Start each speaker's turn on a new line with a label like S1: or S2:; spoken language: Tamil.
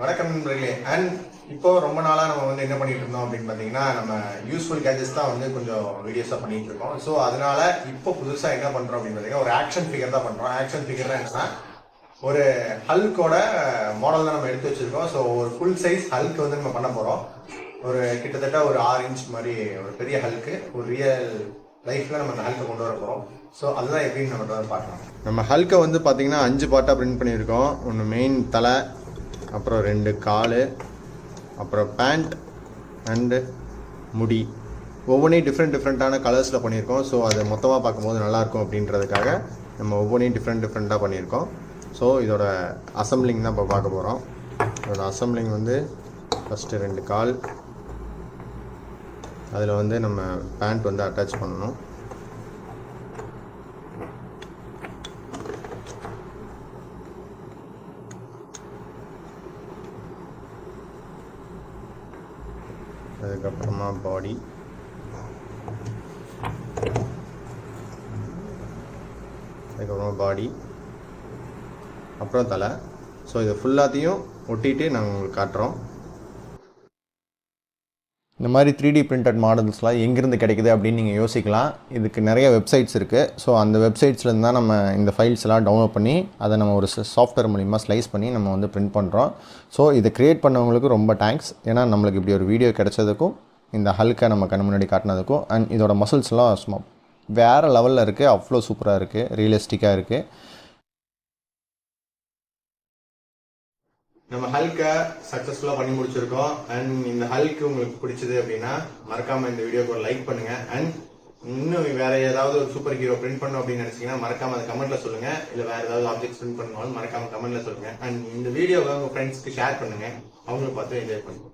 S1: வணக்கம் நண்பர்களே. அண்ட் இப்போ ரொம்ப நாளாக நம்ம வந்து என்ன பண்ணிட்டு இருந்தோம் அப்படின்னு பார்த்தீங்கன்னா, நம்ம யூஸ்ஃபுல் கேஜெட்ஸ் தான் வந்து கொஞ்சம் வீடியோஸாக பண்ணிட்டு இருக்கோம். ஸோ அதனால இப்போ புதுசாக என்ன பண்ணுறோம் அப்படின்னு பார்த்தீங்கன்னா, ஒரு ஆக்ஷன் ஃபிகர் தான் பண்ணுறோம். ஆக்ஷன் ஃபிகர்னா என்னன்னா, ஒரு ஹல்கோட மாடல் தான் நம்ம எடுத்து வச்சிருக்கோம். ஸோ ஒரு ஃபுல் சைஸ் ஹல்க் வந்து நம்ம பண்ண போகிறோம். ஒரு கிட்டத்தட்ட ஒரு 6 இன்ச் மாதிரி ஒரு பெரிய ஹல்க்கு, ஒரு ரியல் லைஃப்ல நம்ம அந்த ஹல்கை கொண்டு வர போகிறோம். ஸோ அதுதான் எப்படின்னு நம்ம பார்க்கலாம். நம்ம ஹல்கை வந்து பார்த்தீங்கன்னா 5 பார்ட்டாக பிரிண்ட் பண்ணியிருக்கோம். ஒன்று மெயின் தலை, அப்புறம் 2 கால், அப்புறம் பேண்ட் அண்டு முடி. ஒவ்வொன்றையும் டிஃப்ரெண்ட்டான கலர்ஸில் பண்ணியிருக்கோம். ஸோ அதை மொத்தமாக பார்க்கும்போது நல்லாயிருக்கும் அப்படின்றதுக்காக நம்ம ஒவ்வொன்றையும் டிஃப்ரெண்ட்டாக பண்ணியிருக்கோம். ஸோ இதோட அசம்பிளிங் தான் இப்போ பார்க்க போகிறோம். இதோட அசம்பிளிங் வந்து ஃபஸ்ட்டு 2 கால், அதில் வந்து நம்ம பேண்ட் வந்து அட்டாச் பண்ணணும். அதுக்கப்புறமா பாடி, அப்புறம் தலை. ஸோ இதை ஃபுல்லாத்தையும் ஒட்டிட்டு நாங்கள் உங்களுக்கு காட்டுறோம். இந்த மாதிரி 3D பிரிண்டட் மாடல்ஸ்லாம் எங்கேருந்து கிடைக்குது அப்படின்னு நீங்கள் யோசிக்கலாம். இதுக்கு நிறைய வெப்சைட்ஸ் இருக்குது. ஸோ அந்த வெப்சைட்ஸ்லேருந்து தான் நம்ம இந்த ஃபைல்ஸ் எல்லாம் டவுன்லோட் பண்ணி அதை நம்ம ஒரு சாஃப்ட்வேர் மூலிமா ஸ்லைஸ் பண்ணி நம்ம வந்து பிரிண்ட் பண்ணுறோம். ஸோ இதை க்ரியேட் பண்ணவங்களுக்கு ரொம்ப தேங்க்ஸ். ஏன்னா நம்மளுக்கு இப்படி ஒரு வீடியோ கிடைச்சதுக்கும், இந்த ஹல்கை நம்ம கண்ணு முன்னாடி காட்டினதுக்கும், அண்ட் இதோட மசில்ஸ்லாம் சும்மா வேறு லெவலில் இருக்குது. அவ்வளோ சூப்பராக இருக்குது, ரியலிஸ்டிக்காக இருக்குது. நம்ம ஹல்கை சக்ஸஸ்ஃபுல்லாக பண்ணி முடிச்சிருக்கோம். அண்ட் இந்த ஹல்க்கு உங்களுக்கு பிடிச்சது அப்படின்னா மறக்காம இந்த வீடியோக்கு ஒரு லைக் பண்ணுங்க. அண்ட் இன்னும் வேற ஏதாவது ஒரு சூப்பர் ஹீரோ பிரிண்ட் பண்ணணும் அப்படின்னு நினைச்சீங்கன்னா மறக்காம அதை கமெண்ட்ல சொல்லுங்க. இல்லை வேற ஏதாவது ஆப்ஜெக்ட்ஸ் பிரிண்ட் பண்ணணும் மறக்காம கமெண்ட்ல சொல்லுங்க. அண்ட் இந்த வீடியோவை உங்க ஃப்ரெண்ட்ஸ்க்கு ஷேர் பண்ணுங்க, அவங்களும் பார்த்து என்ஜாய் பண்ணுங்க.